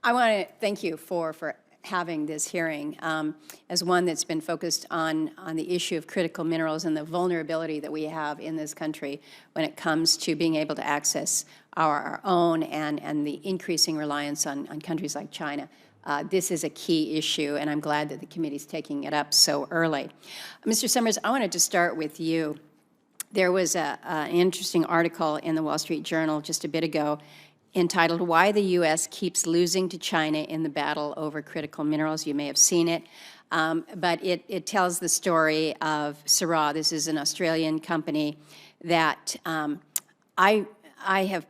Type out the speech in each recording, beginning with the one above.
I want to thank you for having this hearing as one that's been focused on the issue of critical minerals and the vulnerability that we have in this country when it comes to being able to access our own and the increasing reliance on countries like China. This is a key issue, and I'm glad that the committee's taking it up so early. Mr. Summers, I wanted to start with you. There was an interesting article in the Wall Street Journal just a bit ago entitled, "Why the U.S. Keeps Losing to China in the Battle Over Critical Minerals." You may have seen it, but it tells the story of Syrah. This is an Australian company that I have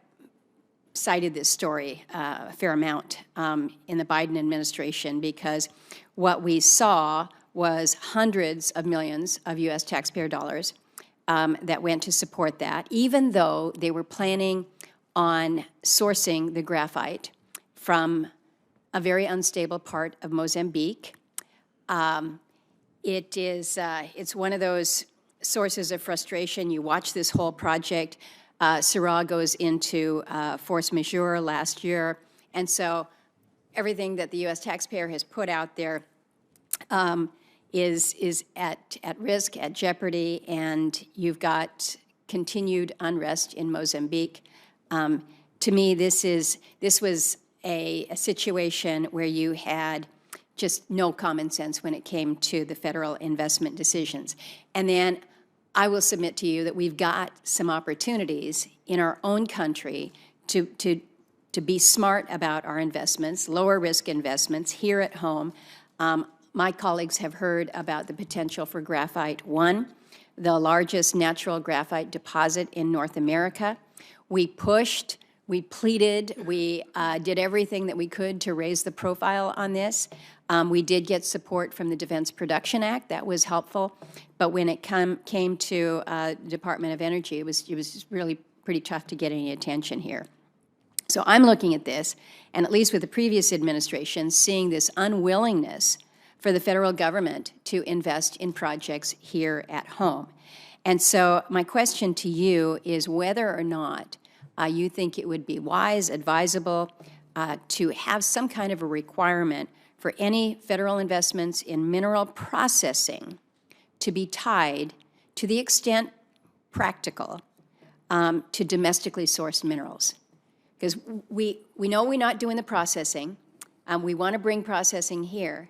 cited this story a fair amount in the Biden administration, because what we saw was hundreds of millions of U.S. taxpayer dollars that went to support that, even though they were planning on sourcing the graphite from a very unstable part of Mozambique. It's one of those sources of frustration. You watch this whole project. Syrah goes into force majeure last year, and so everything that the U.S. taxpayer has put out there is at risk, at jeopardy, and you've got continued unrest in Mozambique. To me, this was a situation where you had just no common sense when it came to the federal investment decisions. And then I will submit to you that we've got some opportunities in our own country to be smart about our investments, lower risk investments here at home. My colleagues have heard about the potential for Graphite One, the largest natural graphite deposit in North America. We pushed, we pleaded, we did everything that we could to raise the profile on this. We did get support from the Defense Production Act. That was helpful. But when it came to Department of Energy, it was really pretty tough to get any attention here. So I'm looking at this, and at least with the previous administration, seeing this unwillingness for the federal government to invest in projects here at home. And so my question to you is whether or not you think it would be wise, advisable, to have some kind of a requirement for any federal investments in mineral processing to be tied, to the extent practical, to domestically sourced minerals. Because we know we're not doing the processing. We want to bring processing here.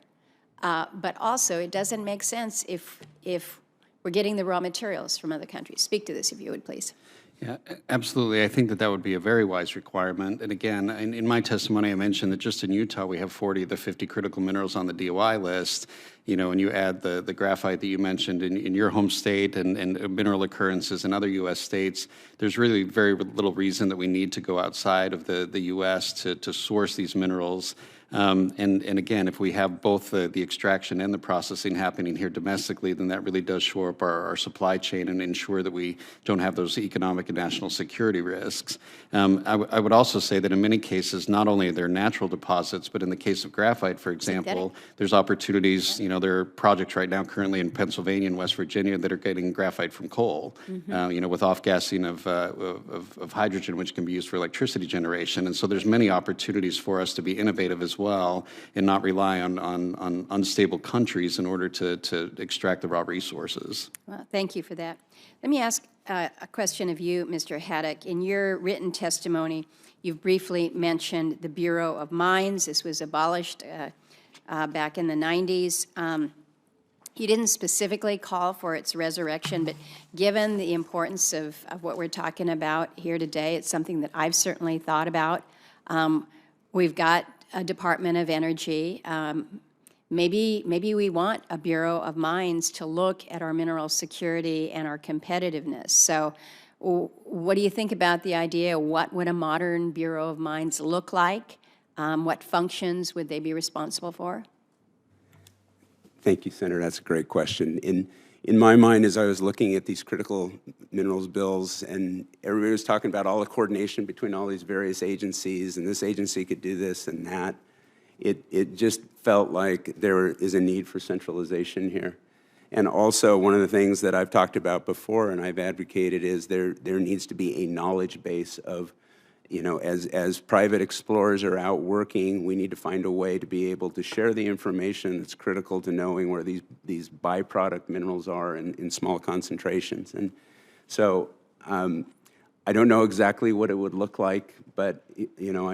But also, it doesn't make sense if we're getting the raw materials from other countries. Speak to this, if you would, please. Yeah, absolutely. I think that would be a very wise requirement. And again, in my testimony, I mentioned that just in Utah, we have 40 of the 50 critical minerals on the DOI list. You know, and you add the graphite that you mentioned in your home state and mineral occurrences in other U.S. states, there's really very little reason that we need to go outside of the U.S. to source these minerals. And again, if we have both the extraction and the processing happening here domestically, then that really does shore up our supply chain and ensure that we don't have those economic and national security risks. I would also say that in many cases, not only are there natural deposits, but in the case of graphite, for example, there's opportunities. You know, there are projects right now currently in Pennsylvania and West Virginia that are getting graphite from coal, you know, with off-gassing of hydrogen, which can be used for electricity generation. And so there's many opportunities for us to be innovative as well and not rely on unstable countries in order to extract the raw resources. Well, thank you for that. Let me ask a question of you, Mr. Haddock. In your written testimony, you've briefly mentioned the Bureau of Mines. This was abolished back in the 90s. You didn't specifically call for its resurrection, but given the importance of what we're talking about here today, it's something that I've certainly thought about. We've got a Department of Energy. Maybe we want a Bureau of Mines to look at our mineral security and our competitiveness. So what do you think about the idea? What would a modern Bureau of Mines look like? What functions would they be responsible for? Thank you, Senator. That's a great question. In my mind, as I was looking at these critical minerals bills, and everybody was talking about all the coordination between all these various agencies, and this agency could do this and that, it just felt like there is a need for centralization here. And also, one of the things that I've talked about before and I've advocated is there needs to be a knowledge base of You know, as private explorers are out working, we need to find a way to be able to share the information that's critical to knowing where these byproduct minerals are in small concentrations. And so I don't know exactly what it would look like, but you know,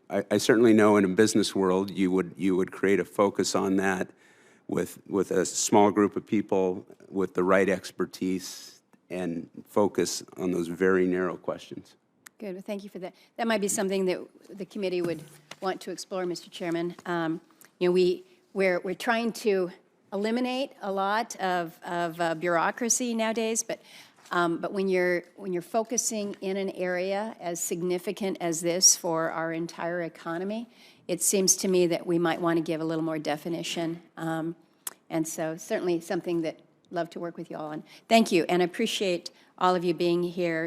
I certainly know in a business world you would create a focus on that with a small group of people with the right expertise and focus on those very narrow questions. Good, well, thank you for that. That might be something that the committee would want to explore, Mr. Chairman. You know, we're trying to eliminate a lot of bureaucracy nowadays, but when you're focusing in an area as significant as this for our entire economy, it seems to me that we might want to give a little more definition. And so certainly something that I'd love to work with you all on. Thank you, and I appreciate all of you being here